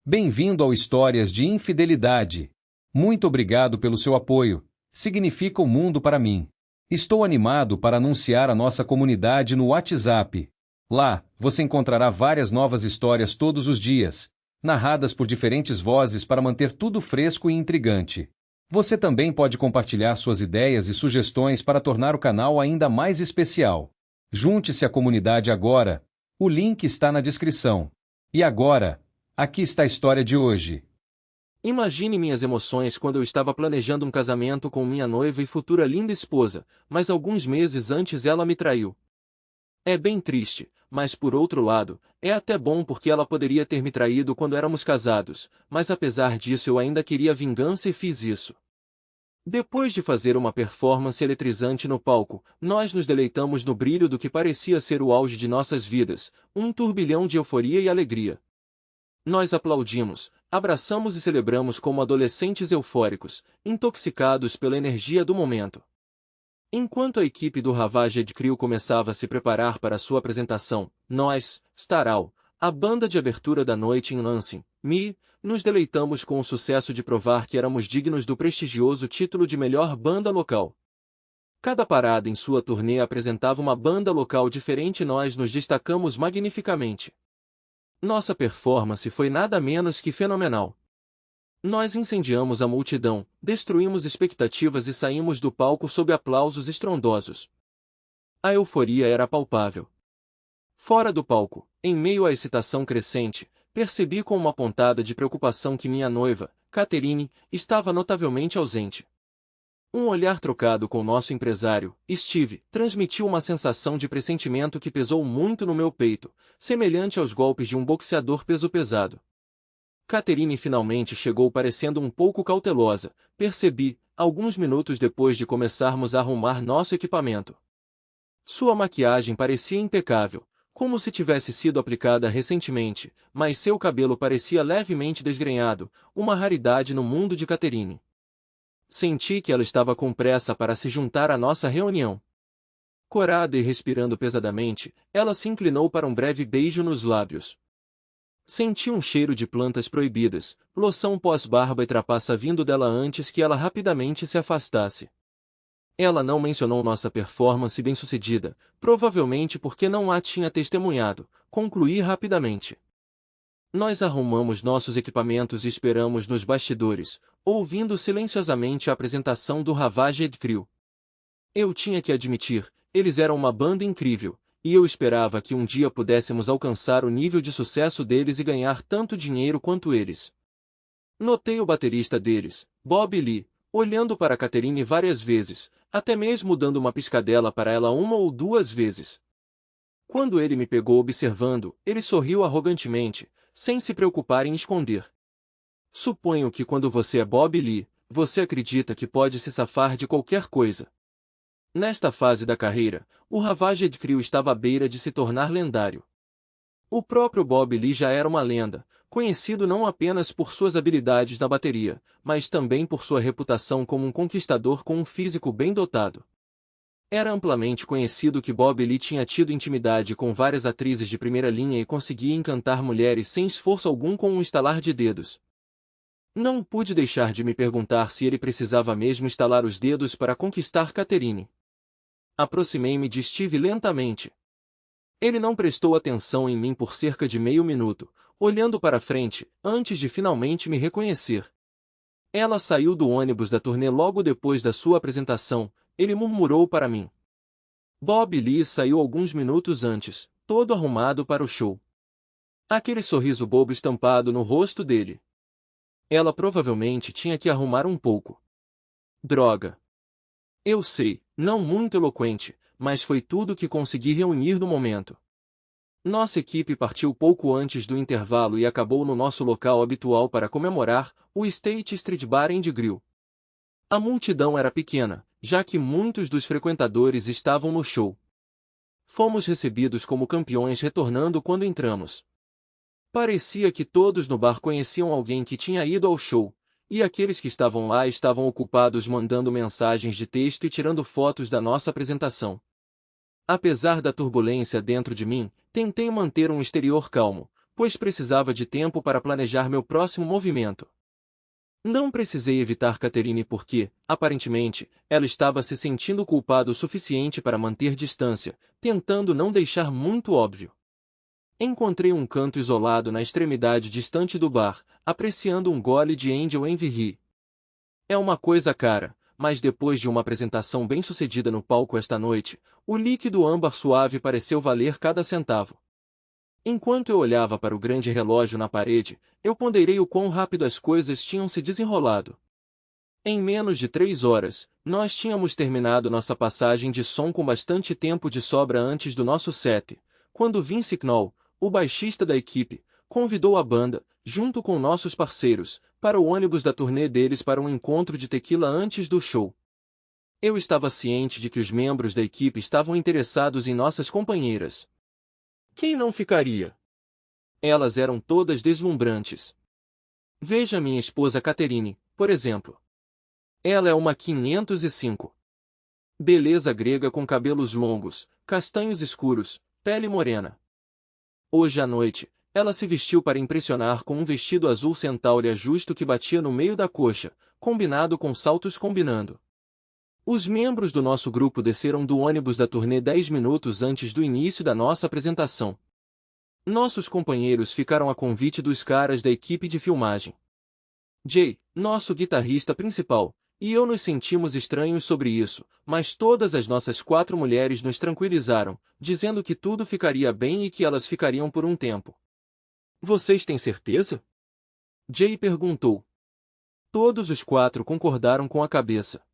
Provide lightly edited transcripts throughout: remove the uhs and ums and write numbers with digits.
Bem-vindo ao Histórias de Infidelidade. Muito obrigado pelo seu apoio. Significa o mundo para mim. Estou animado para anunciar a nossa comunidade no WhatsApp. Lá, você encontrará várias novas histórias todos os dias, narradas por diferentes vozes para manter tudo fresco e intrigante. Você também pode compartilhar suas ideias e sugestões para tornar o canal ainda mais especial. Junte-se à comunidade agora. O link está na descrição. E agora, aqui está a história de hoje. Imagine minhas emoções quando eu estava planejando um casamento com minha noiva e futura linda esposa, mas alguns meses antes ela me traiu. É bem triste, mas por outro lado, é até bom porque ela poderia ter me traído quando éramos casados, mas apesar disso eu ainda queria vingança e fiz isso. Depois de fazer uma performance eletrizante no palco, nós nos deleitamos no brilho do que parecia ser o auge de nossas vidas, um turbilhão de euforia e alegria. Nós aplaudimos, abraçamos e celebramos como adolescentes eufóricos, intoxicados pela energia do momento. Enquanto a equipe do Ravaged Crew começava a se preparar para sua apresentação, nós, Staral, a banda de abertura da noite em Lansing, nos deleitamos com o sucesso de provar que éramos dignos do prestigioso título de melhor banda local. Cada parada em sua turnê apresentava uma banda local diferente e nós nos destacamos magnificamente. Nossa performance foi nada menos que fenomenal. Nós incendiamos a multidão, destruímos expectativas e saímos do palco sob aplausos estrondosos. A euforia era palpável. Fora do palco, em meio à excitação crescente, percebi com uma pontada de preocupação que minha noiva, Catherine, estava notavelmente ausente. Um olhar trocado com nosso empresário, Steve, transmitiu uma sensação de pressentimento que pesou muito no meu peito, semelhante aos golpes de um boxeador peso-pesado. Catherine finalmente chegou parecendo um pouco cautelosa, percebi, alguns minutos depois de começarmos a arrumar nosso equipamento. Sua maquiagem parecia impecável, como se tivesse sido aplicada recentemente, mas seu cabelo parecia levemente desgrenhado, uma raridade no mundo de Catherine. Senti que ela estava com pressa para se juntar à nossa reunião. Corada e respirando pesadamente, ela se inclinou para um breve beijo nos lábios. Senti um cheiro de plantas proibidas, loção pós-barba e trapaça vindo dela antes que ela rapidamente se afastasse. Ela não mencionou nossa performance bem-sucedida, provavelmente porque não a tinha testemunhado, concluí rapidamente. Nós arrumamos nossos equipamentos e esperamos nos bastidores, ouvindo silenciosamente a apresentação do Ravaged Crew. Eu tinha que admitir, eles eram uma banda incrível, e eu esperava que um dia pudéssemos alcançar o nível de sucesso deles e ganhar tanto dinheiro quanto eles. Notei o baterista deles, Bob Lee, olhando para Catherine várias vezes, até mesmo dando uma piscadela para ela uma ou duas vezes. Quando ele me pegou observando, ele sorriu arrogantemente, sem se preocupar em esconder. Suponho que quando você é Bob Lee, você acredita que pode se safar de qualquer coisa. Nesta fase da carreira, o Ravaged Crew estava à beira de se tornar lendário. O próprio Bob Lee já era uma lenda, conhecido não apenas por suas habilidades na bateria, mas também por sua reputação como um conquistador com um físico bem dotado. Era amplamente conhecido que Bob Lee tinha tido intimidade com várias atrizes de primeira linha e conseguia encantar mulheres sem esforço algum com um estalar de dedos. Não pude deixar de me perguntar se ele precisava mesmo estalar os dedos para conquistar Catherine. Aproximei-me de Steve lentamente. Ele não prestou atenção em mim por cerca de meio minuto, olhando para frente, antes de finalmente me reconhecer. Ela saiu do ônibus da turnê logo depois da sua apresentação, ele murmurou para mim. Bob Lee saiu alguns minutos antes, todo arrumado para o show. Aquele sorriso bobo estampado no rosto dele. Ela provavelmente tinha que arrumar um pouco. Droga. Eu sei, não muito eloquente, mas foi tudo que consegui reunir no momento. Nossa equipe partiu pouco antes do intervalo e acabou no nosso local habitual para comemorar, o State Street Bar and Grill. A multidão era pequena, já que muitos dos frequentadores estavam no show. Fomos recebidos como campeões retornando quando entramos. Parecia que todos no bar conheciam alguém que tinha ido ao show, e aqueles que estavam lá estavam ocupados mandando mensagens de texto e tirando fotos da nossa apresentação. Apesar da turbulência dentro de mim, tentei manter um exterior calmo, pois precisava de tempo para planejar meu próximo movimento. Não precisei evitar Catherine porque, aparentemente, ela estava se sentindo culpada o suficiente para manter distância, tentando não deixar muito óbvio. Encontrei um canto isolado na extremidade distante do bar, apreciando um gole de Angel Envy. É uma coisa cara, mas depois de uma apresentação bem-sucedida no palco esta noite, o líquido âmbar suave pareceu valer cada centavo. Enquanto eu olhava para o grande relógio na parede, eu ponderei o quão rápido as coisas tinham se desenrolado. Em menos de 3 horas, nós tínhamos terminado nossa passagem de som com bastante tempo de sobra antes do nosso set, quando Vince Knoll, o baixista da equipe, convidou a banda, junto com nossos parceiros, para o ônibus da turnê deles para um encontro de tequila antes do show. Eu estava ciente de que os membros da equipe estavam interessados em nossas companheiras. Quem não ficaria? Elas eram todas deslumbrantes. Veja minha esposa Catherine, por exemplo. Ela é uma 505. Beleza grega com cabelos longos, castanhos escuros, pele morena. Hoje à noite, ela se vestiu para impressionar com um vestido azul centaure justo que batia no meio da coxa, combinado com saltos combinando. Os membros do nosso grupo desceram do ônibus da turnê 10 minutos antes do início da nossa apresentação. Nossos companheiros ficaram a convite dos caras da equipe de filmagem. Jay, nosso guitarrista principal, e eu nos sentimos estranhos sobre isso, mas todas as nossas 4 mulheres nos tranquilizaram, dizendo que tudo ficaria bem e que elas ficariam por um tempo. Vocês têm certeza? Jay perguntou. Todos os 4 concordaram com a cabeça.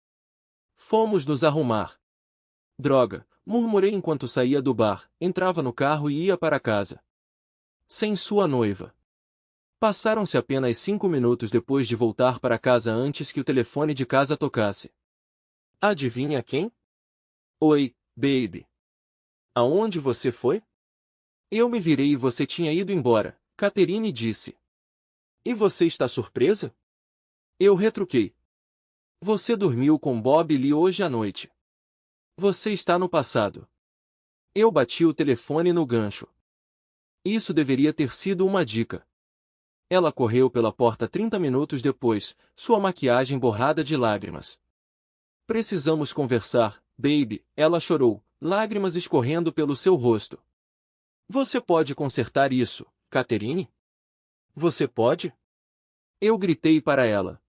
Fomos nos arrumar. Droga, murmurei enquanto saía do bar, entrava no carro e ia para casa. Sem sua noiva. Passaram-se apenas 5 minutos depois de voltar para casa antes que o telefone de casa tocasse. Adivinha quem? Oi, baby. Aonde você foi? Eu me virei e você tinha ido embora, Catherine disse. E você está surpresa? Eu retruquei. Você dormiu com Bob Lee hoje à noite. Você está no passado. Eu bati o telefone no gancho. Isso deveria ter sido uma dica. Ela correu pela porta 30 minutos depois, sua maquiagem borrada de lágrimas. Precisamos conversar, baby, ela chorou, lágrimas escorrendo pelo seu rosto. Você pode consertar isso, Catherine? Você pode? Eu gritei para ela.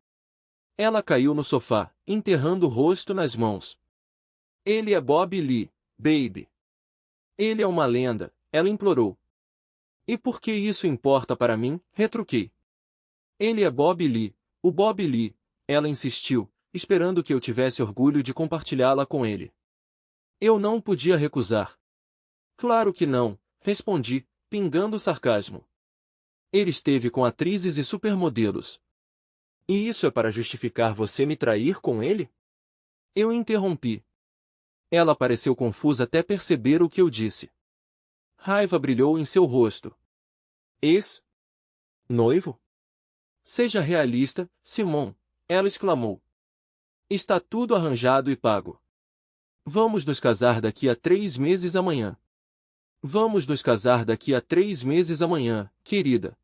Ela caiu no sofá, enterrando o rosto nas mãos. Ele é Bob Lee, baby. Ele é uma lenda, ela implorou. E por que isso importa para mim? Retruquei. Ele é Bob Lee, o Bob Lee, ela insistiu, esperando que eu tivesse orgulho de compartilhá-la com ele. Eu não podia recusar. Claro que não, respondi, pingando sarcasmo. Ele esteve com atrizes e supermodelos. E isso é para justificar você me trair com ele? Eu interrompi. Ela pareceu confusa até perceber o que eu disse. Raiva brilhou em seu rosto. Noivo? Seja realista, Simon, ela exclamou. Está tudo arranjado e pago. Vamos nos casar daqui a 3 meses amanhã. Vamos nos casar daqui a 3 meses amanhã, querida.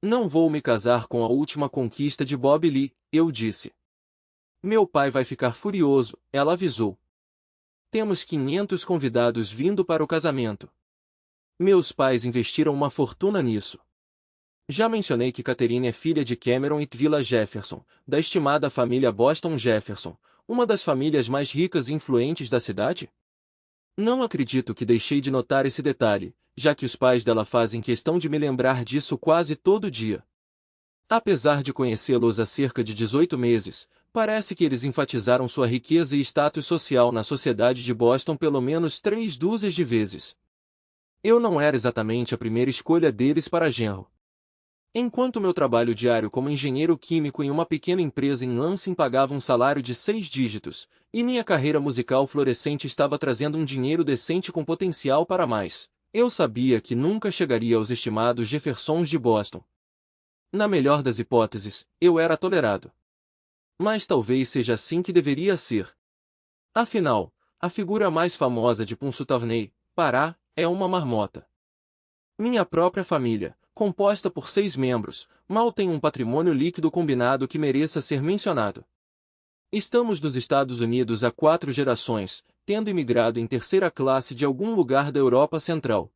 Não vou me casar com a última conquista de Bob Lee, eu disse. Meu pai vai ficar furioso, ela avisou. Temos 500 convidados vindo para o casamento. Meus pais investiram uma fortuna nisso. Já mencionei que Catherine é filha de Cameron e Twila Jefferson, da estimada família Boston Jefferson, uma das famílias mais ricas e influentes da cidade? Não acredito que deixei de notar esse detalhe, já que os pais dela fazem questão de me lembrar disso quase todo dia. Apesar de conhecê-los há cerca de 18 meses, parece que eles enfatizaram sua riqueza e status social na sociedade de Boston pelo menos 3 dúzias de vezes. Eu não era exatamente a primeira escolha deles para genro. Enquanto meu trabalho diário como engenheiro químico em uma pequena empresa em Lansing pagava um salário de 6 dígitos, e minha carreira musical florescente estava trazendo um dinheiro decente com potencial para mais, eu sabia que nunca chegaria aos estimados Jeffersons de Boston. Na melhor das hipóteses, eu era tolerado. Mas talvez seja assim que deveria ser. Afinal, a figura mais famosa de Punxsutawney, Pará, é uma marmota. Minha própria família, composta por 6 membros, mal tem um patrimônio líquido combinado que mereça ser mencionado. Estamos nos Estados Unidos há 4 gerações, tendo imigrado em terceira classe de algum lugar da Europa Central.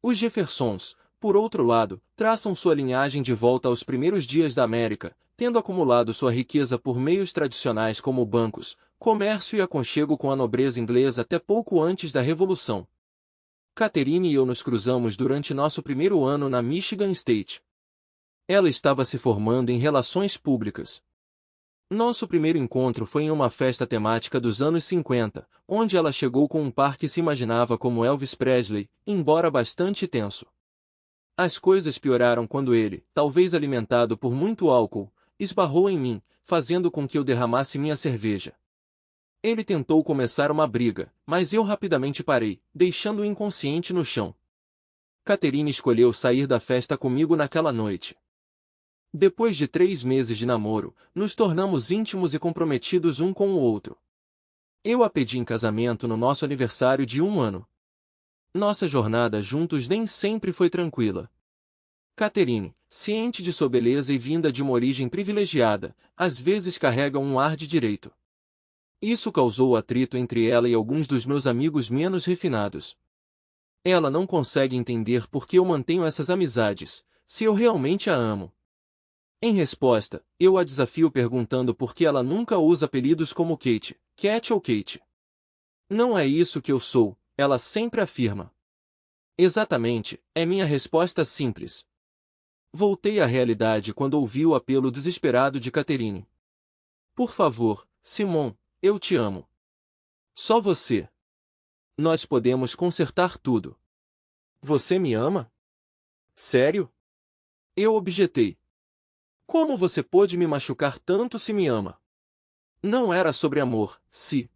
Os Jeffersons, por outro lado, traçam sua linhagem de volta aos primeiros dias da América, tendo acumulado sua riqueza por meios tradicionais como bancos, comércio e aconchego com a nobreza inglesa até pouco antes da Revolução. Catherine e eu nos cruzamos durante nosso primeiro ano na Michigan State. Ela estava se formando em Relações Públicas. Nosso primeiro encontro foi em uma festa temática dos anos 50, onde ela chegou com um par que se imaginava como Elvis Presley, embora bastante tenso. As coisas pioraram quando ele, talvez alimentado por muito álcool, esbarrou em mim, fazendo com que eu derramasse minha cerveja. Ele tentou começar uma briga, mas eu rapidamente parei, deixando-o inconsciente no chão. Catherine escolheu sair da festa comigo naquela noite. Depois de 3 meses de namoro, nos tornamos íntimos e comprometidos um com o outro. Eu a pedi em casamento no nosso aniversário de 1 ano. Nossa jornada juntos nem sempre foi tranquila. Catherine, ciente de sua beleza e vinda de uma origem privilegiada, às vezes carrega um ar de direito. Isso causou atrito entre ela e alguns dos meus amigos menos refinados. Ela não consegue entender por que eu mantenho essas amizades, se eu realmente a amo. Em resposta, eu a desafio perguntando por que ela nunca usa apelidos como Kate, Cat ou Kate. Não é isso que eu sou, ela sempre afirma. Exatamente, é minha resposta simples. Voltei à realidade quando ouvi o apelo desesperado de Catherine. Por favor, Simon, eu te amo. Só você. Nós podemos consertar tudo. Você me ama? Sério? Eu objetei. Como você pôde me machucar tanto se me ama? Não era sobre amor, se.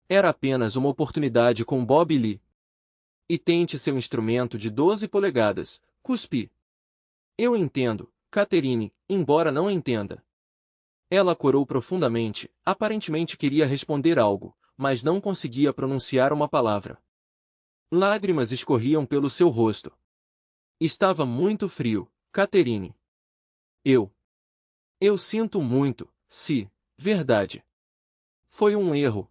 Era apenas uma oportunidade com Bob Lee. E tente seu instrumento de 12 polegadas, cuspi. Eu entendo, Catherine, embora não entenda. Ela corou profundamente, aparentemente queria responder algo, mas não conseguia pronunciar uma palavra. Lágrimas escorriam pelo seu rosto. Estava muito frio, Catherine. Eu sinto muito, se, verdade. Foi um erro.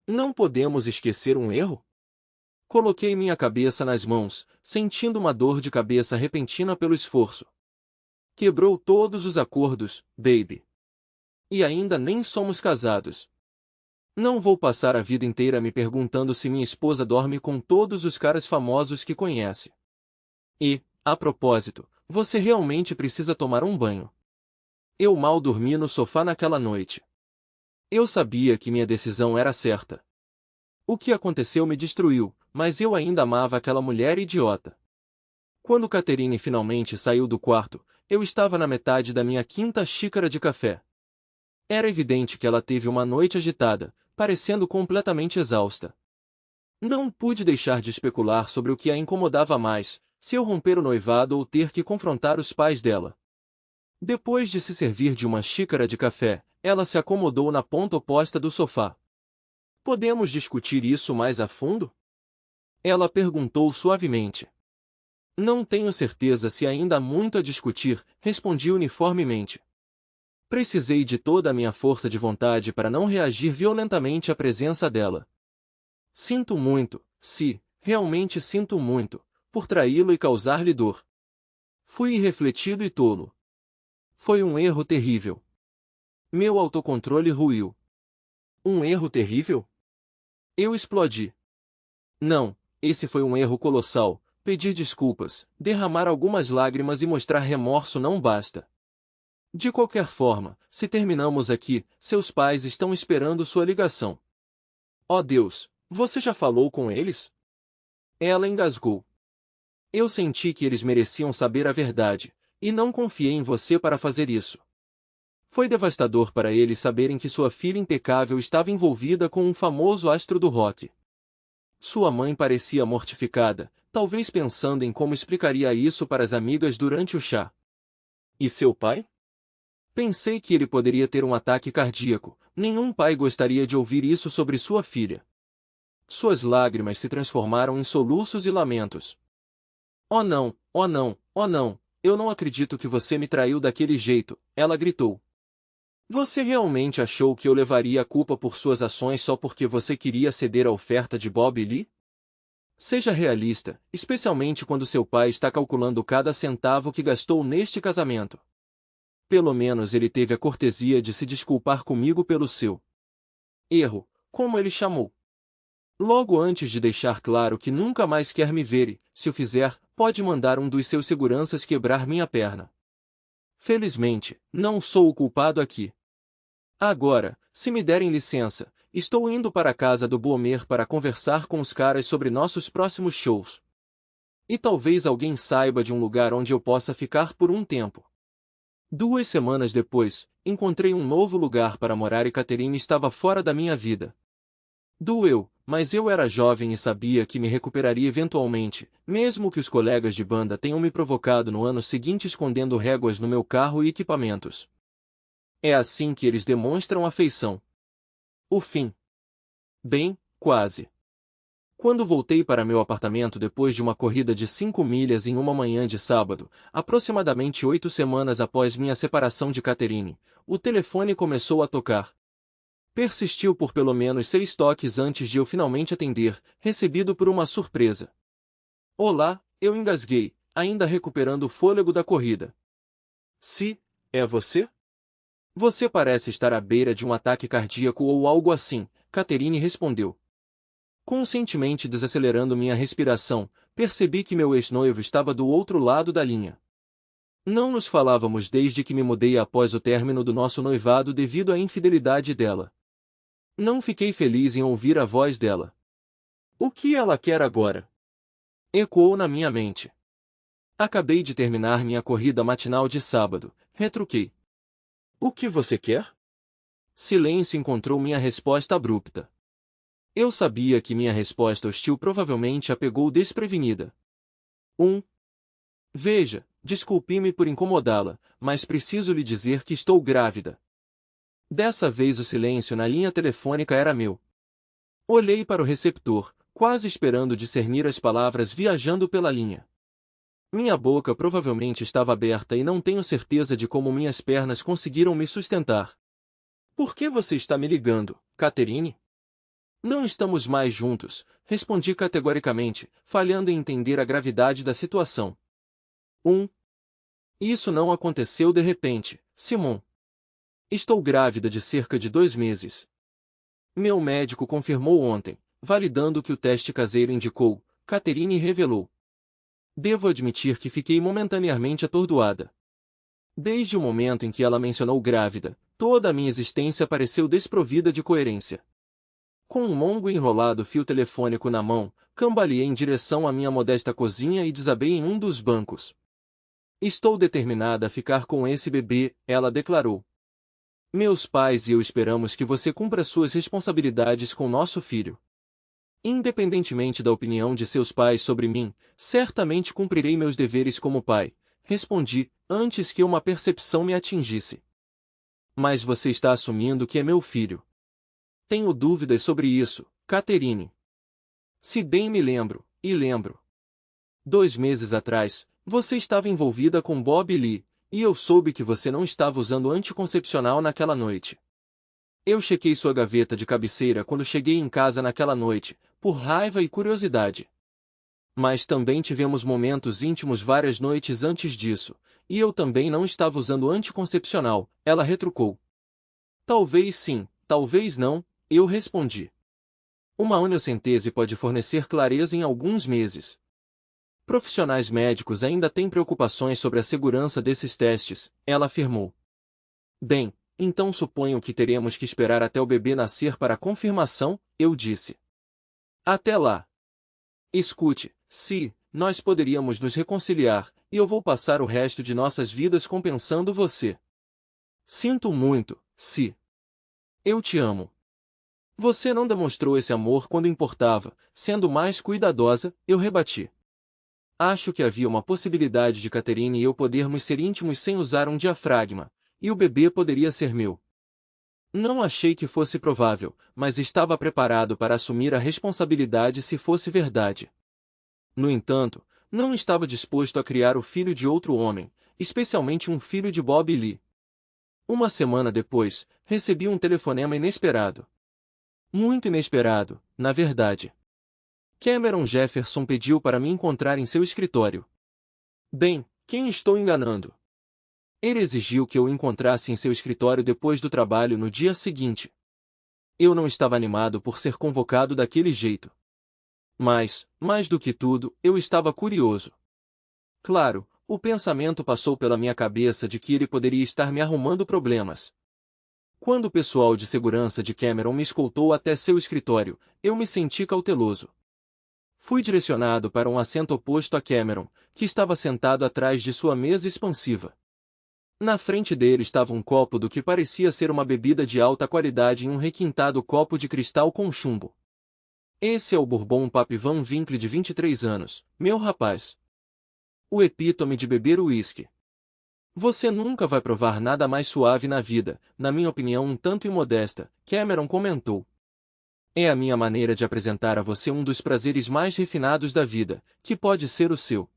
Não podemos esquecer um erro? Coloquei minha cabeça nas mãos, sentindo uma dor de cabeça repentina pelo esforço. Quebrou todos os acordos, baby. E ainda nem somos casados. Não vou passar a vida inteira me perguntando se minha esposa dorme com todos os caras famosos que conhece. E, a propósito, você realmente precisa tomar um banho. Eu mal dormi no sofá naquela noite. Eu sabia que minha decisão era certa. O que aconteceu me destruiu, mas eu ainda amava aquela mulher idiota. Quando Catherine finalmente saiu do quarto, eu estava na metade da minha 5ª xícara de café. Era evidente que ela teve uma noite agitada, parecendo completamente exausta. Não pude deixar de especular sobre o que a incomodava mais, se eu romper o noivado ou ter que confrontar os pais dela. Depois de se servir de uma xícara de café, ela se acomodou na ponta oposta do sofá. Podemos discutir isso mais a fundo? Ela perguntou suavemente. Não tenho certeza se ainda há muito a discutir, respondi uniformemente. Precisei de toda a minha força de vontade para não reagir violentamente à presença dela. Sinto muito, se, realmente sinto muito, por traí-lo e causar-lhe dor. Fui irrefletido e tolo. Foi um erro terrível. Meu autocontrole ruiu. Um erro terrível? Eu explodi. Não, esse foi um erro colossal. Pedir desculpas, derramar algumas lágrimas e mostrar remorso não basta. De qualquer forma, se terminamos aqui, seus pais estão esperando sua ligação. Oh Deus, você já falou com eles? Ela engasgou. Eu senti que eles mereciam saber a verdade, e não confiei em você para fazer isso. Foi devastador para eles saberem que sua filha impecável estava envolvida com um famoso astro do rock. Sua mãe parecia mortificada, talvez pensando em como explicaria isso para as amigas durante o chá. E seu pai? Pensei que ele poderia ter um ataque cardíaco. Nenhum pai gostaria de ouvir isso sobre sua filha. Suas lágrimas se transformaram em soluços e lamentos. Oh não, oh não, oh não, eu não acredito que você me traiu daquele jeito, ela gritou. Você realmente achou que eu levaria a culpa por suas ações só porque você queria ceder à oferta de Bob Lee? Seja realista, especialmente quando seu pai está calculando cada centavo que gastou neste casamento. Pelo menos ele teve a cortesia de se desculpar comigo pelo seu erro, como ele chamou. Logo antes de deixar claro que nunca mais quer me ver e, se o fizer, pode mandar um dos seus seguranças quebrar minha perna. Felizmente, não sou o culpado aqui. Agora, se me derem licença, estou indo para a casa do Bomer para conversar com os caras sobre nossos próximos shows. E talvez alguém saiba de um lugar onde eu possa ficar por um tempo. 2 semanas depois, encontrei um novo lugar para morar e Catherine estava fora da minha vida. Doeu, mas eu era jovem e sabia que me recuperaria eventualmente, mesmo que os colegas de banda tenham me provocado no ano seguinte escondendo réguas no meu carro e equipamentos. É assim que eles demonstram afeição. O fim. Bem, quase. Quando voltei para meu apartamento depois de uma corrida de 5 milhas em uma manhã de sábado, aproximadamente 8 semanas após minha separação de Catherine, o telefone começou a tocar. Persistiu por pelo menos 6 toques antes de eu finalmente atender, recebido por uma surpresa. Olá, eu engasguei, ainda recuperando o fôlego da corrida. Se, é você? Você parece estar à beira de um ataque cardíaco ou algo assim, Catherine respondeu. Conscientemente desacelerando minha respiração, percebi que meu ex-noivo estava do outro lado da linha. Não nos falávamos desde que me mudei após o término do nosso noivado devido à infidelidade dela. Não fiquei feliz em ouvir a voz dela. O que ela quer agora? Ecoou na minha mente. Acabei de terminar minha corrida matinal de sábado, retruquei. O que você quer? Silêncio encontrou minha resposta abrupta. Eu sabia que minha resposta hostil provavelmente a pegou desprevenida. Veja, desculpe-me por incomodá-la, mas preciso lhe dizer que estou grávida. Dessa vez o silêncio na linha telefônica era meu. Olhei para o receptor, quase esperando discernir as palavras viajando pela linha. Minha boca provavelmente estava aberta e não tenho certeza de como minhas pernas conseguiram me sustentar. Por que você está me ligando, Catherine? Não estamos mais juntos, respondi categoricamente, falhando em entender a gravidade da situação. Isso não aconteceu de repente, Simon. Estou grávida de cerca de 2 meses. Meu médico confirmou ontem, validando o que o teste caseiro indicou, Catherine revelou. Devo admitir que fiquei momentaneamente atordoada. Desde o momento em que ela mencionou grávida, toda a minha existência pareceu desprovida de coerência. Com um longo e enrolado fio telefônico na mão, cambaleei em direção à minha modesta cozinha e desabei em um dos bancos. Estou determinada a ficar com esse bebê, ela declarou. Meus pais e eu esperamos que você cumpra suas responsabilidades com nosso filho. Independentemente da opinião de seus pais sobre mim, certamente cumprirei meus deveres como pai, respondi, antes que uma percepção me atingisse. Mas você está assumindo que é meu filho. Tenho dúvidas sobre isso, Catherine. Se bem me lembro, e lembro. 2 meses atrás, você estava envolvida com Bob Lee, e eu soube que você não estava usando anticoncepcional naquela noite. Eu chequei sua gaveta de cabeceira quando cheguei em casa naquela noite, por raiva e curiosidade. Mas também tivemos momentos íntimos várias noites antes disso, e eu também não estava usando anticoncepcional, ela retrucou. Talvez sim, talvez não, eu respondi. Uma amniocentese pode fornecer clareza em alguns meses. Profissionais médicos ainda têm preocupações sobre a segurança desses testes, ela afirmou. Bem, então suponho que teremos que esperar até o bebê nascer para a confirmação, eu disse. Até lá. Escute, se nós poderíamos nos reconciliar, e eu vou passar o resto de nossas vidas compensando você. Sinto muito, se. Eu te amo. Você não demonstrou esse amor quando importava, sendo mais cuidadosa, eu rebati. Acho que havia uma possibilidade de Catherine e eu podermos ser íntimos sem usar um diafragma, e o bebê poderia ser meu. Não achei que fosse provável, mas estava preparado para assumir a responsabilidade se fosse verdade. No entanto, não estava disposto a criar o filho de outro homem, especialmente um filho de Bob Lee. Uma semana depois, recebi um telefonema inesperado. Muito inesperado, na verdade. Cameron Jefferson pediu para me encontrar em seu escritório. Bem, quem estou enganando? Ele exigiu que eu o encontrasse em seu escritório depois do trabalho no dia seguinte. Eu não estava animado por ser convocado daquele jeito. Mas, mais do que tudo, eu estava curioso. Claro, o pensamento passou pela minha cabeça de que ele poderia estar me arrumando problemas. Quando o pessoal de segurança de Cameron me escoltou até seu escritório, eu me senti cauteloso. Fui direcionado para um assento oposto a Cameron, que estava sentado atrás de sua mesa expansiva. Na frente dele estava um copo do que parecia ser uma bebida de alta qualidade em um requintado copo de cristal com chumbo. Esse é o Bourbon Pape Van Winkle de 23 anos, meu rapaz. O epítome de beber uísque. Você nunca vai provar nada mais suave na vida, na minha opinião um tanto imodesta, Cameron comentou. É a minha maneira de apresentar a você um dos prazeres mais refinados da vida, que pode ser o seu.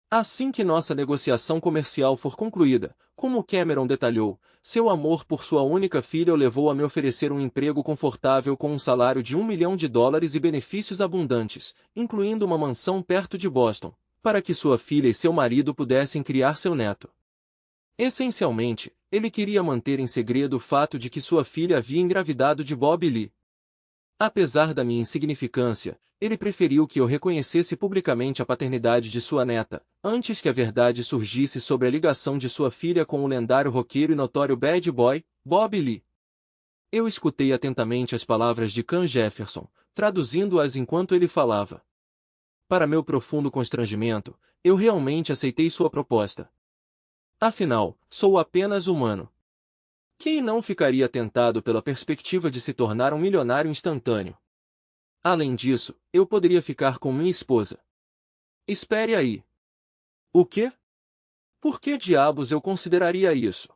Assim que nossa negociação comercial for concluída, como Cameron detalhou, seu amor por sua única filha o levou a me oferecer um emprego confortável com um salário de $1 milhão e benefícios abundantes, incluindo uma mansão perto de Boston, para que sua filha e seu marido pudessem criar seu neto. Essencialmente, ele queria manter em segredo o fato de que sua filha havia engravidado de Bob Lee. Apesar da minha insignificância, ele preferiu que eu reconhecesse publicamente a paternidade de sua neta, antes que a verdade surgisse sobre a ligação de sua filha com o lendário roqueiro e notório bad boy, Bob Lee. Eu escutei atentamente as palavras de Can Jefferson, traduzindo-as enquanto ele falava. Para meu profundo constrangimento, eu realmente aceitei sua proposta. Afinal, sou apenas humano. Quem não ficaria tentado pela perspectiva de se tornar um milionário instantâneo? Além disso, eu poderia ficar com minha esposa. Espere aí. O quê? Por que diabos eu consideraria isso?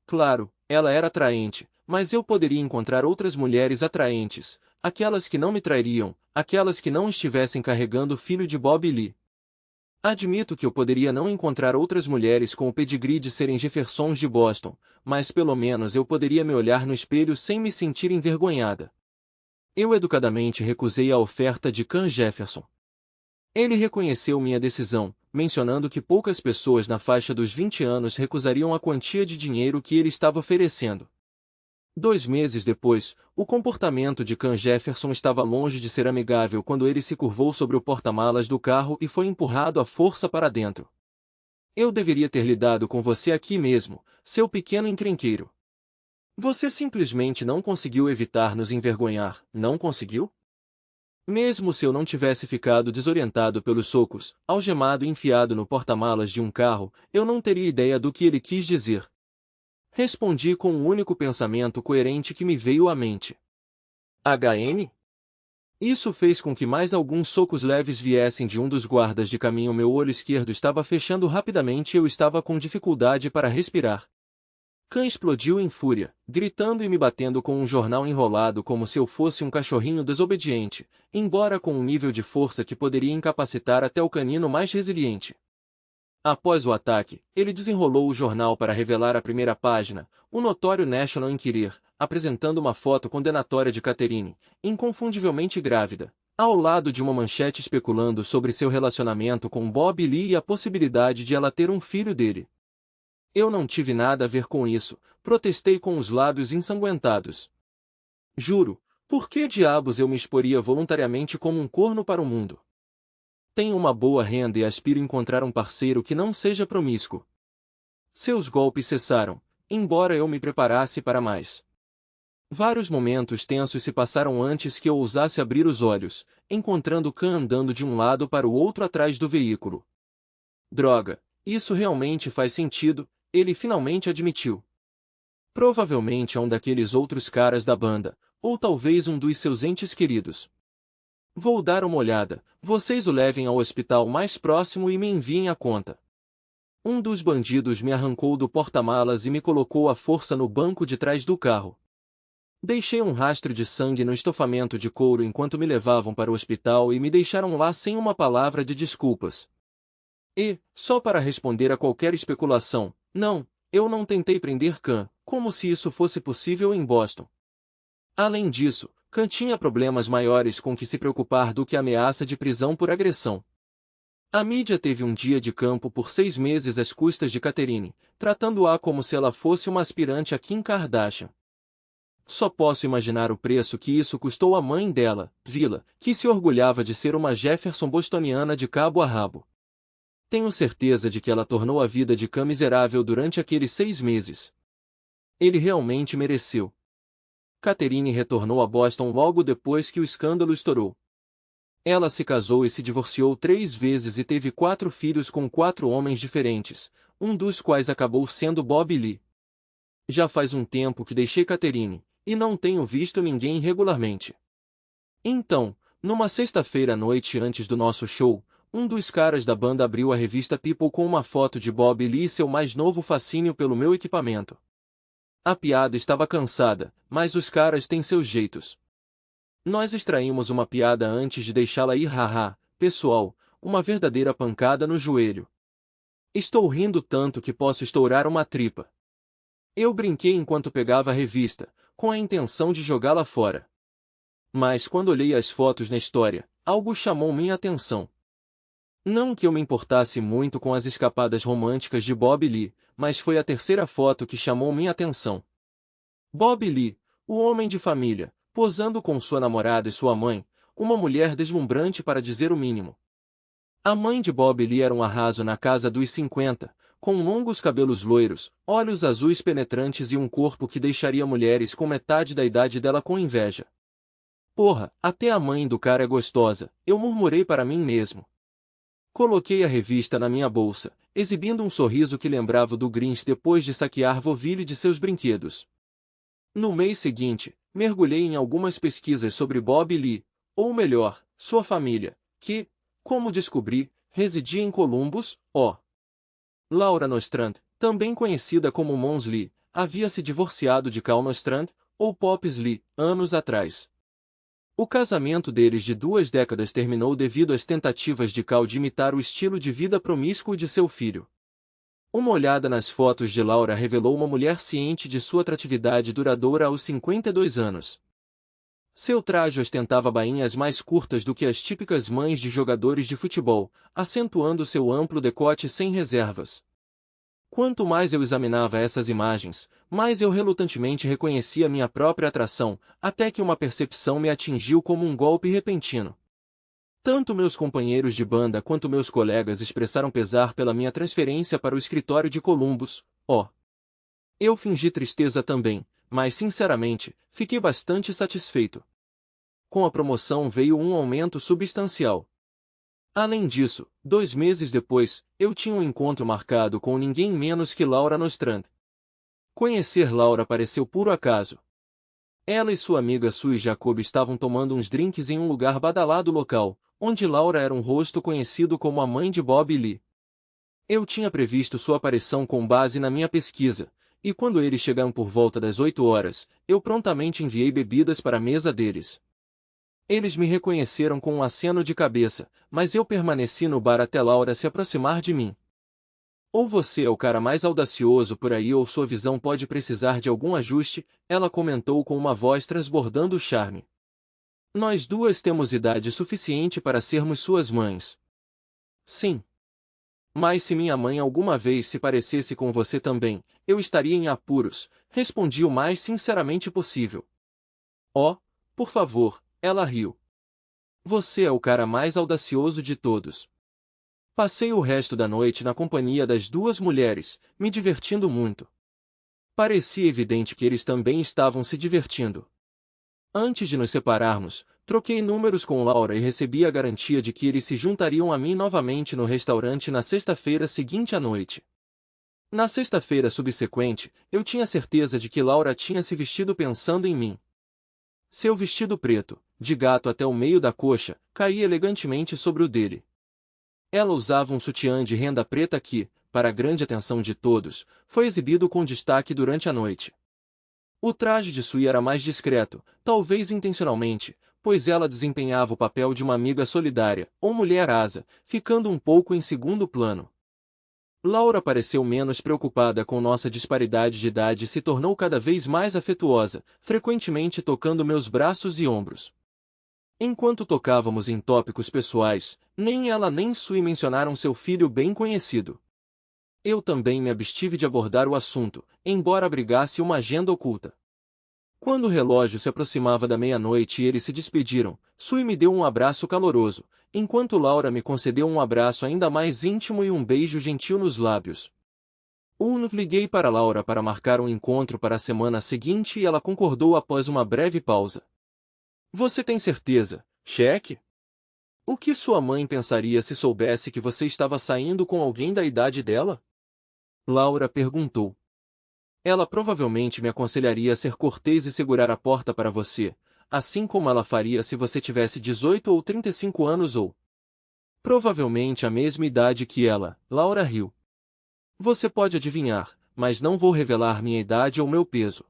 Claro, ela era atraente, mas eu poderia encontrar outras mulheres atraentes, aquelas que não me trairiam, aquelas que não estivessem carregando o filho de Bob Lee. Admito que eu poderia não encontrar outras mulheres com o pedigree de serem Jeffersons de Boston, mas pelo menos eu poderia me olhar no espelho sem me sentir envergonhada. Eu educadamente recusei a oferta de Can Jefferson. Ele reconheceu minha decisão, mencionando que poucas pessoas na faixa dos 20 anos recusariam a quantia de dinheiro que ele estava oferecendo. 2 meses depois, o comportamento de Can Jefferson estava longe de ser amigável quando ele se curvou sobre o porta-malas do carro e foi empurrado à força para dentro. Eu deveria ter lidado com você aqui mesmo, seu pequeno encrenqueiro. Você simplesmente não conseguiu evitar nos envergonhar, não conseguiu? Mesmo se eu não tivesse ficado desorientado pelos socos, algemado e enfiado no porta-malas de um carro, eu não teria ideia do que ele quis dizer. Respondi com um único pensamento coerente que me veio à mente. HN? Isso fez com que mais alguns socos leves viessem de um dos guardas de caminho. Meu olho esquerdo estava fechando rapidamente e eu estava com dificuldade para respirar. Can explodiu em fúria, gritando e me batendo com um jornal enrolado como se eu fosse um cachorrinho desobediente, embora com um nível de força que poderia incapacitar até o canino mais resiliente. Após o ataque, ele desenrolou o jornal para revelar a primeira página, o notório National Enquirer, apresentando uma foto condenatória de Catherine, inconfundivelmente grávida, ao lado de uma manchete especulando sobre seu relacionamento com Bob Lee e a possibilidade de ela ter um filho dele. Eu não tive nada a ver com isso, protestei com os lábios ensanguentados. Juro, por que diabos eu me exporia voluntariamente como um corno para o mundo? Tenho uma boa renda e aspiro a encontrar um parceiro que não seja promíscuo. Seus golpes cessaram, embora eu me preparasse para mais. Vários momentos tensos se passaram antes que eu ousasse abrir os olhos, encontrando Can andando de um lado para o outro atrás do veículo. Droga, isso realmente faz sentido, ele finalmente admitiu. Provavelmente é um daqueles outros caras da banda, ou talvez um dos seus entes queridos. Vou dar uma olhada, vocês o levem ao hospital mais próximo e me enviem a conta. Um dos bandidos me arrancou do porta-malas e me colocou à força no banco de trás do carro. Deixei um rastro de sangue no estofamento de couro enquanto me levavam para o hospital e me deixaram lá sem uma palavra de desculpas. E, só para responder a qualquer especulação, não, eu não tentei prender Khan, como se isso fosse possível em Boston. Além disso, Khan tinha problemas maiores com que se preocupar do que a ameaça de prisão por agressão. A mídia teve um dia de campo por 6 meses às custas de Catherine, tratando-a como se ela fosse uma aspirante a Kim Kardashian. Só posso imaginar o preço que isso custou à mãe dela, Vila, que se orgulhava de ser uma Jefferson bostoniana de cabo a rabo. Tenho certeza de que ela tornou a vida de Khan miserável durante aqueles 6 meses. Ele realmente mereceu. Catherine retornou a Boston logo depois que o escândalo estourou. Ela se casou e se divorciou 3 vezes e teve 4 filhos com 4 homens diferentes, um dos quais acabou sendo Bob Lee. Já faz um tempo que deixei Catherine, e não tenho visto ninguém regularmente. Então, numa sexta-feira à noite antes do nosso show, um dos caras da banda abriu a revista People com uma foto de Bob Lee e seu mais novo fascínio pelo meu equipamento. A piada estava cansada, mas os caras têm seus jeitos. Nós extraímos uma piada antes de deixá-la ir, haha, pessoal, uma verdadeira pancada no joelho. Estou rindo tanto que posso estourar uma tripa. Eu brinquei enquanto pegava a revista, com a intenção de jogá-la fora. Mas quando olhei as fotos na história, algo chamou minha atenção. Não que eu me importasse muito com as escapadas românticas de Bob Lee, mas foi a terceira foto que chamou minha atenção. Bob Lee, o homem de família, posando com sua namorada e sua mãe, uma mulher deslumbrante para dizer o mínimo. A mãe de Bob Lee era um arraso na casa dos 50, com longos cabelos loiros, olhos azuis penetrantes e um corpo que deixaria mulheres com metade da idade dela com inveja. Porra, até a mãe do cara é gostosa, eu murmurei para mim mesmo. Coloquei a revista na minha bolsa, exibindo um sorriso que lembrava do Grinch depois de saquear Voville de seus brinquedos. No mês seguinte, mergulhei em algumas pesquisas sobre Bob Lee, ou melhor, sua família, que, como descobri, residia em Columbus, ó. Laura Nostrand, também conhecida como Mons Lee, havia se divorciado de Cal Nostrand, ou Pops Lee, anos atrás. O casamento deles de 2 décadas terminou devido às tentativas de Cal de imitar o estilo de vida promíscuo de seu filho. Uma olhada nas fotos de Laura revelou uma mulher ciente de sua atratividade duradoura aos 52 anos. Seu traje ostentava bainhas mais curtas do que as típicas mães de jogadores de futebol, acentuando seu amplo decote sem reservas. Quanto mais eu examinava essas imagens, mais eu relutantemente reconhecia minha própria atração, até que uma percepção me atingiu como um golpe repentino. Tanto meus companheiros de banda quanto meus colegas expressaram pesar pela minha transferência para o escritório de Columbus, ó. Eu fingi tristeza também, mas sinceramente, fiquei bastante satisfeito. Com a promoção veio um aumento substancial. Além disso, 2 meses depois, eu tinha um encontro marcado com ninguém menos que Laura Nostrand. Conhecer Laura pareceu puro acaso. Ela e sua amiga Sue Jacob estavam tomando uns drinks em um lugar badalado local, onde Laura era um rosto conhecido como a mãe de Bob Lee. Eu tinha previsto sua aparição com base na minha pesquisa, e quando eles chegaram por volta das 8 horas, eu prontamente enviei bebidas para a mesa deles. Eles me reconheceram com um aceno de cabeça, mas eu permaneci no bar até Laura se aproximar de mim. Ou você é o cara mais audacioso por aí ou sua visão pode precisar de algum ajuste, ela comentou com uma voz transbordando o charme. Nós duas temos idade suficiente para sermos suas mães. Sim. Mas se minha mãe alguma vez se parecesse com você também, eu estaria em apuros, respondi o mais sinceramente possível. Oh, por favor, ela riu. Você é o cara mais audacioso de todos. Passei o resto da noite na companhia das 2 mulheres, me divertindo muito. Parecia evidente que eles também estavam se divertindo. Antes de nos separarmos, troquei números com Laura e recebi a garantia de que eles se juntariam a mim novamente no restaurante na sexta-feira seguinte à noite. Na sexta-feira subsequente, eu tinha certeza de que Laura tinha se vestido pensando em mim. Seu vestido preto, de gato até o meio da coxa, caía elegantemente sobre o dele. Ela usava um sutiã de renda preta que, para a grande atenção de todos, foi exibido com destaque durante a noite. O traje de Sui era mais discreto, talvez intencionalmente, pois ela desempenhava o papel de uma amiga solidária, ou mulher asa, ficando um pouco em segundo plano. Laura pareceu menos preocupada com nossa disparidade de idade e se tornou cada vez mais afetuosa, frequentemente tocando meus braços e ombros. Enquanto tocávamos em tópicos pessoais, nem ela nem Sui mencionaram seu filho bem conhecido. Eu também me abstive de abordar o assunto, embora abrigasse uma agenda oculta. Quando o relógio se aproximava da meia-noite e eles se despediram, Sui me deu um abraço caloroso, enquanto Laura me concedeu um abraço ainda mais íntimo e um beijo gentil nos lábios. Liguei para Laura para marcar um encontro para a semana seguinte e ela concordou após uma breve pausa. Você tem certeza, cheque? O que sua mãe pensaria se soubesse que você estava saindo com alguém da idade dela? Laura perguntou. Ela provavelmente me aconselharia a ser cortês e segurar a porta para você, assim como ela faria se você tivesse 18 ou 35 anos ou... Provavelmente a mesma idade que ela, Laura riu. Você pode adivinhar, mas não vou revelar minha idade ou meu peso.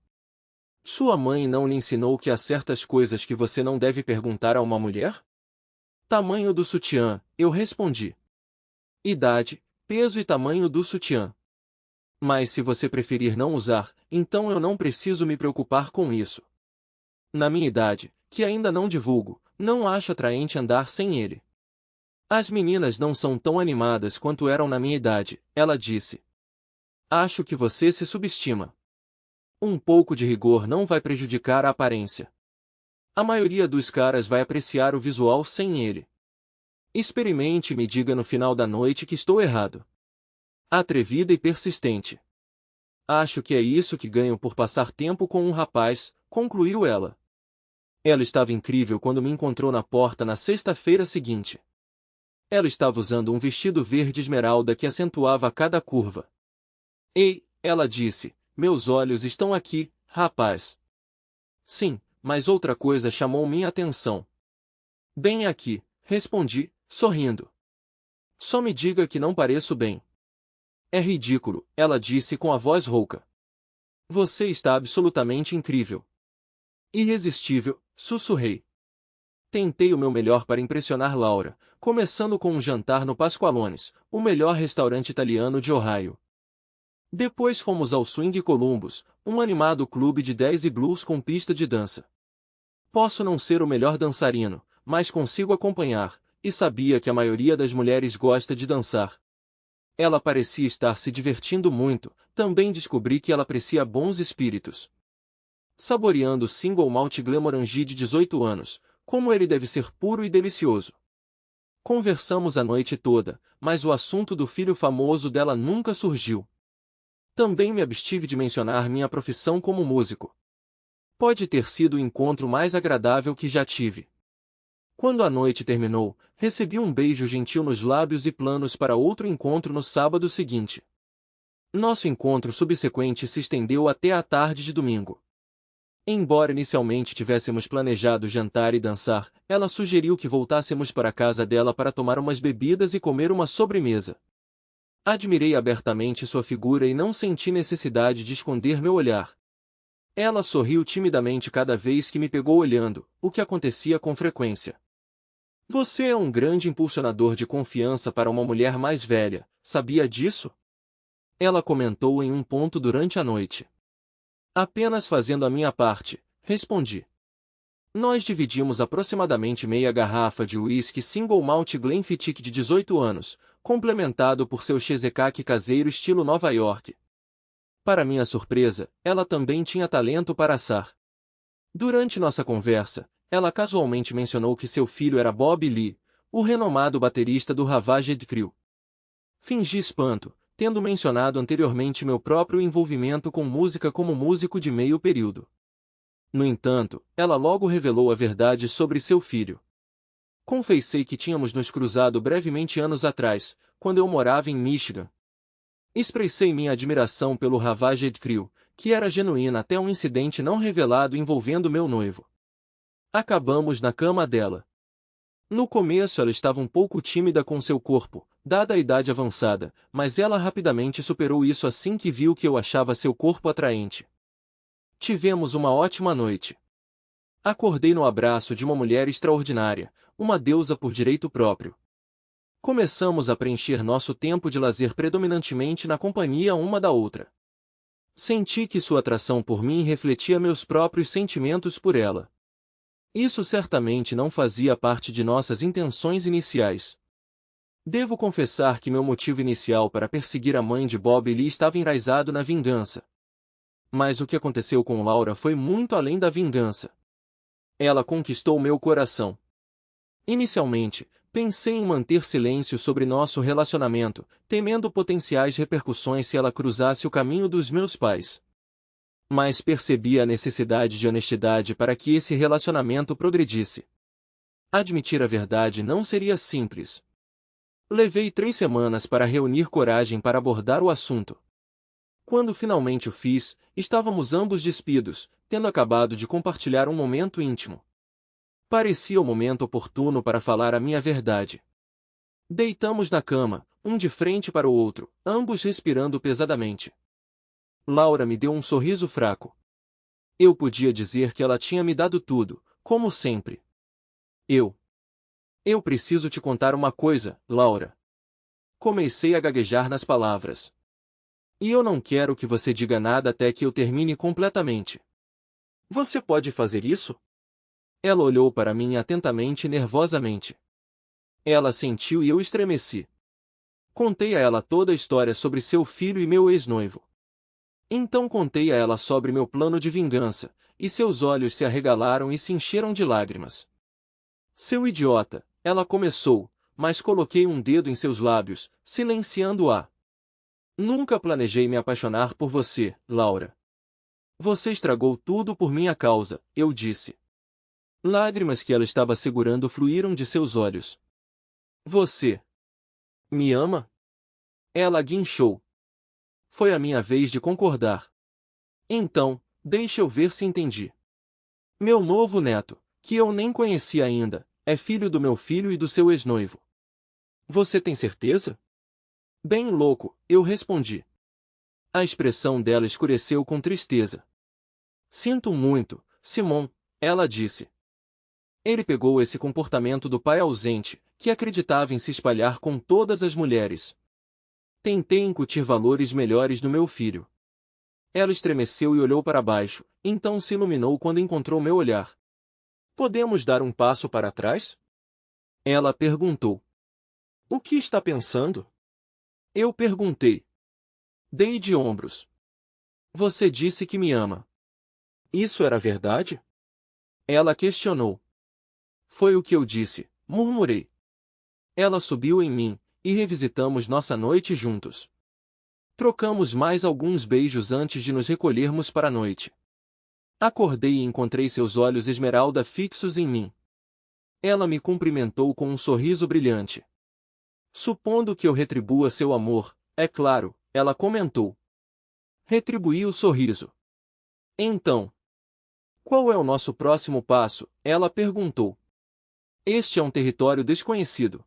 Sua mãe não lhe ensinou que há certas coisas que você não deve perguntar a uma mulher? Tamanho do sutiã, eu respondi. Idade, peso e tamanho do sutiã. Mas se você preferir não usar, então eu não preciso me preocupar com isso. Na minha idade, que ainda não divulgo, não acho atraente andar sem ele. As meninas não são tão animadas quanto eram na minha idade, ela disse. Acho que você se subestima. Um pouco de rigor não vai prejudicar a aparência. A maioria dos caras vai apreciar o visual sem ele. Experimente e me diga no final da noite que estou errado. Atrevida e persistente. Acho que é isso que ganho por passar tempo com um rapaz, concluiu ela. Ela estava incrível quando me encontrou na porta na sexta-feira seguinte. Ela estava usando um vestido verde esmeralda que acentuava cada curva. Ei, ela disse, meus olhos estão aqui, rapaz. Sim, mas outra coisa chamou minha atenção. Bem aqui, respondi, sorrindo. Só me diga que não pareço bem. É ridículo, ela disse com a voz rouca. Você está absolutamente incrível. Irresistível, sussurrei. Tentei o meu melhor para impressionar Laura, começando com um jantar no Pasqualones, o melhor restaurante italiano de Ohio. Depois fomos ao Swing Columbus, um animado clube de 10 e blues com pista de dança. Posso não ser o melhor dançarino, mas consigo acompanhar, e sabia que a maioria das mulheres gosta de dançar. Ela parecia estar se divertindo muito, também descobri que ela aprecia bons espíritos. Saboreando o Single Malt Glenmorangie de 18 anos, como ele deve ser puro e delicioso. Conversamos a noite toda, mas o assunto do filho famoso dela nunca surgiu. Também me abstive de mencionar minha profissão como músico. Pode ter sido o encontro mais agradável que já tive. Quando a noite terminou, recebi um beijo gentil nos lábios e planos para outro encontro no sábado seguinte. Nosso encontro subsequente se estendeu até a tarde de domingo. Embora inicialmente tivéssemos planejado jantar e dançar, ela sugeriu que voltássemos para a casa dela para tomar umas bebidas e comer uma sobremesa. Admirei abertamente sua figura e não senti necessidade de esconder meu olhar. Ela sorriu timidamente cada vez que me pegou olhando, o que acontecia com frequência. Você é um grande impulsionador de confiança para uma mulher mais velha, sabia disso? Ela comentou em um ponto durante a noite. Apenas fazendo a minha parte, respondi. Nós dividimos aproximadamente meia garrafa de uísque Single Malt Glenfiddich de 18 anos, complementado por seu cheesecake caseiro estilo Nova York. Para minha surpresa, ela também tinha talento para assar. Durante nossa conversa, ela casualmente mencionou que seu filho era Bob Lee, o renomado baterista do Ravaged Crew. Fingi espanto, tendo mencionado anteriormente meu próprio envolvimento com música como músico de meio período. No entanto, ela logo revelou a verdade sobre seu filho. Confessei que tínhamos nos cruzado brevemente anos atrás, quando eu morava em Michigan. Expressei minha admiração pelo Ravaged Crew, que era genuína até um incidente não revelado envolvendo meu noivo. Acabamos na cama dela. No começo ela estava um pouco tímida com seu corpo, dada a idade avançada, mas ela rapidamente superou isso assim que viu que eu achava seu corpo atraente. Tivemos uma ótima noite. Acordei no abraço de uma mulher extraordinária, uma deusa por direito próprio. Começamos a preencher nosso tempo de lazer predominantemente na companhia uma da outra. Senti que sua atração por mim refletia meus próprios sentimentos por ela. Isso certamente não fazia parte de nossas intenções iniciais. Devo confessar que meu motivo inicial para perseguir a mãe de Bob Lee estava enraizado na vingança. Mas o que aconteceu com Laura foi muito além da vingança. Ela conquistou meu coração. Inicialmente, pensei em manter silêncio sobre nosso relacionamento, temendo potenciais repercussões se ela cruzasse o caminho dos meus pais. Mas percebi a necessidade de honestidade para que esse relacionamento progredisse. Admitir a verdade não seria simples. Levei 3 semanas para reunir coragem para abordar o assunto. Quando finalmente o fiz, estávamos ambos despidos, tendo acabado de compartilhar um momento íntimo. Parecia o momento oportuno para falar a minha verdade. Deitamos na cama, um de frente para o outro, ambos respirando pesadamente. Laura me deu um sorriso fraco. Eu podia dizer que ela tinha me dado tudo, como sempre. Eu preciso te contar uma coisa, Laura. Comecei a gaguejar nas palavras. E eu não quero que você diga nada até que eu termine completamente. Você pode fazer isso? Ela olhou para mim atentamente e nervosamente. Ela sentiu e eu estremeci. Contei a ela toda a história sobre seu filho e meu ex-noivo. Então contei a ela sobre meu plano de vingança, e seus olhos se arregalaram e se encheram de lágrimas. Seu idiota, ela começou, mas coloquei um dedo em seus lábios, silenciando-a. Nunca planejei me apaixonar por você, Laura. Você estragou tudo por minha causa, eu disse. Lágrimas que ela estava segurando fluíram de seus olhos. Você me ama? Ela guinchou. Foi a minha vez de concordar. Então, deixa eu ver se entendi. Meu novo neto, que eu nem conhecia ainda, é filho do meu filho e do seu ex-noivo. Você tem certeza? Bem louco, eu respondi. A expressão dela escureceu com tristeza. Sinto muito, Simon, ela disse. Ele pegou esse comportamento do pai ausente, que acreditava em se espalhar com todas as mulheres. Tentei incutir valores melhores no meu filho. Ela estremeceu e olhou para baixo, então se iluminou quando encontrou meu olhar. Podemos dar um passo para trás? Ela perguntou. O que está pensando? Eu perguntei. Dei de ombros. Você disse que me ama. Isso era verdade? Ela questionou. Foi o que eu disse, murmurei. Ela subiu em mim, e revisitamos nossa noite juntos. Trocamos mais alguns beijos antes de nos recolhermos para a noite. Acordei e encontrei seus olhos esmeralda fixos em mim. Ela me cumprimentou com um sorriso brilhante. Supondo que eu retribua seu amor, é claro, ela comentou. Retribuí o sorriso. Então, qual é o nosso próximo passo? Ela perguntou. Este é um território desconhecido.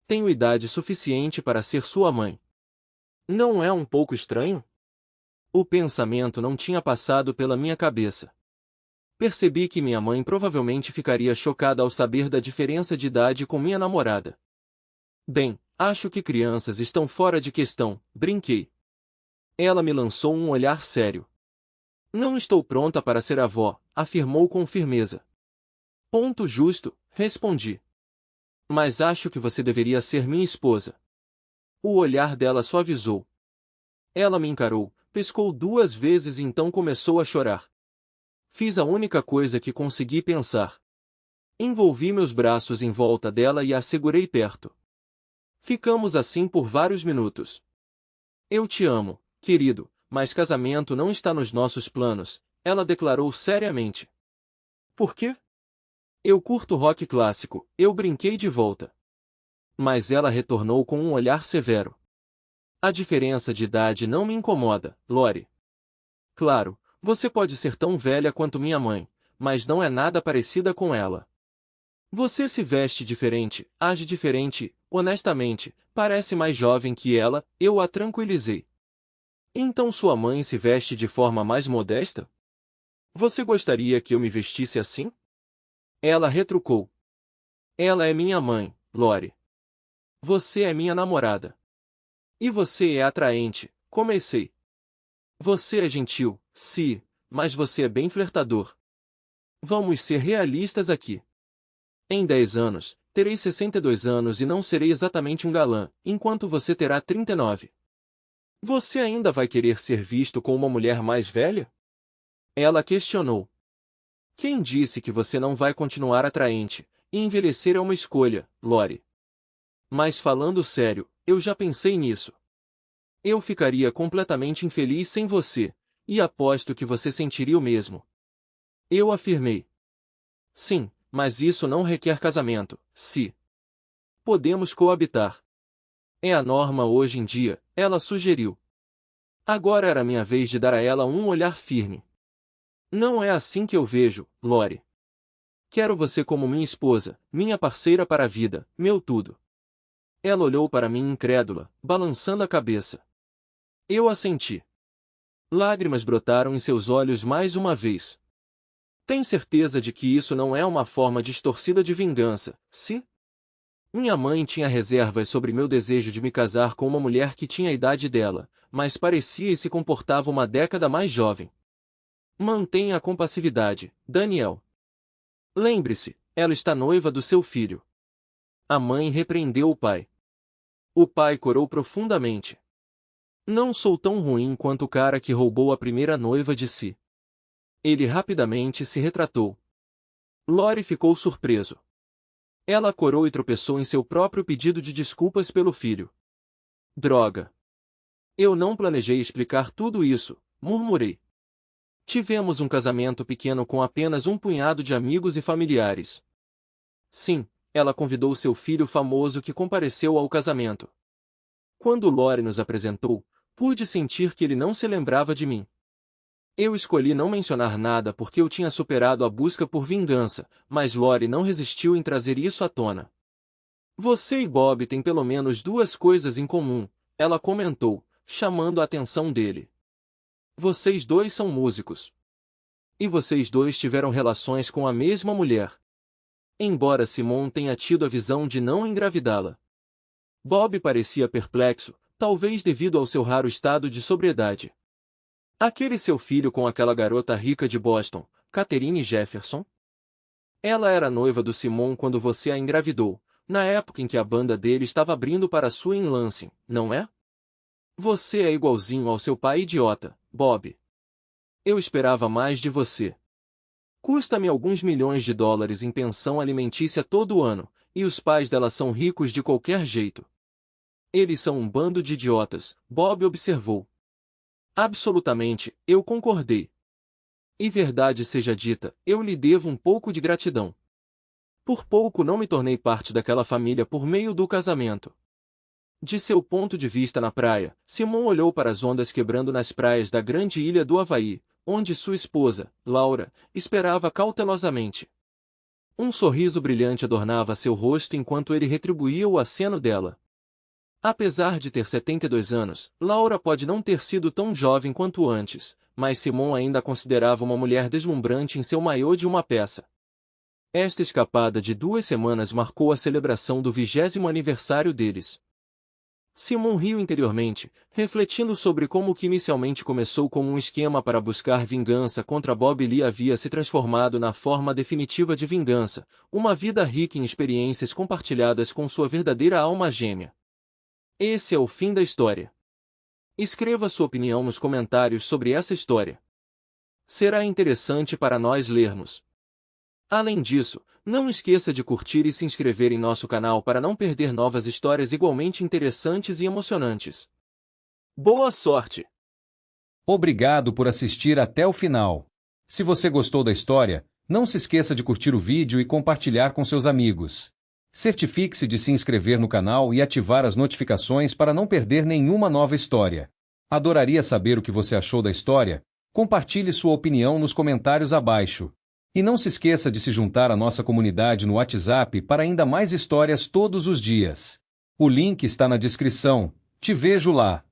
Tenho idade suficiente para ser sua mãe. Não é um pouco estranho? O pensamento não tinha passado pela minha cabeça. Percebi que minha mãe provavelmente ficaria chocada ao saber da diferença de idade com minha namorada. Bem, acho que crianças estão fora de questão, brinquei. Ela me lançou um olhar sério. Não estou pronta para ser avó, afirmou com firmeza. Ponto justo, respondi. Mas acho que você deveria ser minha esposa. O olhar dela suavizou. Ela me encarou, piscou 2 vezes e então começou a chorar. Fiz a única coisa que consegui pensar. Envolvi meus braços em volta dela e a segurei perto. Ficamos assim por vários minutos. Eu te amo, querido, mas casamento não está nos nossos planos, ela declarou seriamente. Por quê? Eu curto rock clássico, eu brinquei de volta. Mas ela retornou com um olhar severo. A diferença de idade não me incomoda, Lori. Claro, você pode ser tão velha quanto minha mãe, mas não é nada parecida com ela. Você se veste diferente, age diferente, honestamente, parece mais jovem que ela, eu a tranquilizei. Então sua mãe se veste de forma mais modesta? Você gostaria que eu me vestisse assim? Ela retrucou. Ela é minha mãe, Lori. Você é minha namorada. E você é atraente, comecei. Você é gentil, sim, mas você é bem flertador. Vamos ser realistas aqui. Em 10 anos, terei 62 anos e não serei exatamente um galã, enquanto você terá 39. Você ainda vai querer ser visto com uma mulher mais velha? Ela questionou. Quem disse que você não vai continuar atraente? E envelhecer é uma escolha, Lori. Mas falando sério, eu já pensei nisso. Eu ficaria completamente infeliz sem você, e aposto que você sentiria o mesmo. Eu afirmei. Sim, mas isso não requer casamento, se podemos coabitar. É a norma hoje em dia, ela sugeriu. Agora era minha vez de dar a ela um olhar firme. Não é assim que eu vejo, Lori. Quero você como minha esposa, minha parceira para a vida, meu tudo. Ela olhou para mim incrédula, balançando a cabeça. Eu assenti. Lágrimas brotaram em seus olhos mais uma vez. Tem certeza de que isso não é uma forma distorcida de vingança, se? Minha mãe tinha reservas sobre meu desejo de me casar com uma mulher que tinha a idade dela, mas parecia e se comportava uma década mais jovem. Mantenha a compassividade, Daniel. Lembre-se, ela está noiva do seu filho. A mãe repreendeu o pai. O pai corou profundamente. Não sou tão ruim quanto o cara que roubou a primeira noiva de si. Ele rapidamente se retratou. Lori ficou surpreso. Ela corou e tropeçou em seu próprio pedido de desculpas pelo filho. Droga! Eu não planejei explicar tudo isso, murmurei. Tivemos um casamento pequeno com apenas um punhado de amigos e familiares. Sim, ela convidou seu filho famoso que compareceu ao casamento. Quando Lori nos apresentou, pude sentir que ele não se lembrava de mim. Eu escolhi não mencionar nada porque eu tinha superado a busca por vingança, mas Lori não resistiu em trazer isso à tona. Você e Bob têm pelo menos duas coisas em comum, ela comentou, chamando a atenção dele. Vocês dois são músicos. E vocês dois tiveram relações com a mesma mulher. Embora Simon tenha tido a visão de não engravidá-la. Bob parecia perplexo, talvez devido ao seu raro estado de sobriedade. Aquele seu filho com aquela garota rica de Boston, Catherine Jefferson? Ela era noiva do Simon quando você a engravidou, na época em que a banda dele estava abrindo para sua em Lansing, não é? Você é igualzinho ao seu pai idiota, Bob. Eu esperava mais de você. Custa-me alguns milhões de dólares em pensão alimentícia todo ano, e os pais dela são ricos de qualquer jeito. Eles são um bando de idiotas, Bob observou. Absolutamente, eu concordei. E verdade seja dita, eu lhe devo um pouco de gratidão. Por pouco não me tornei parte daquela família por meio do casamento. De seu ponto de vista na praia, Simon olhou para as ondas quebrando nas praias da grande ilha do Havaí, onde sua esposa, Laura, esperava cautelosamente. Um sorriso brilhante adornava seu rosto enquanto ele retribuía o aceno dela. Apesar de ter 72 anos, Laura pode não ter sido tão jovem quanto antes, mas Simon ainda a considerava uma mulher deslumbrante em seu maiô de uma peça. Esta escapada de 2 semanas marcou a celebração do 20º aniversário deles. Simon riu interiormente, refletindo sobre como o que inicialmente começou como um esquema para buscar vingança contra Bob Lee havia se transformado na forma definitiva de vingança, uma vida rica em experiências compartilhadas com sua verdadeira alma gêmea. Esse é o fim da história. Escreva sua opinião nos comentários sobre essa história. Será interessante para nós lermos. Além disso, não esqueça de curtir e se inscrever em nosso canal para não perder novas histórias igualmente interessantes e emocionantes. Boa sorte! Obrigado por assistir até o final. Se você gostou da história, não se esqueça de curtir o vídeo e compartilhar com seus amigos. Certifique-se de se inscrever no canal e ativar as notificações para não perder nenhuma nova história. Adoraria saber o que você achou da história. Compartilhe sua opinião nos comentários abaixo. E não se esqueça de se juntar à nossa comunidade no WhatsApp para ainda mais histórias todos os dias. O link está na descrição. Te vejo lá!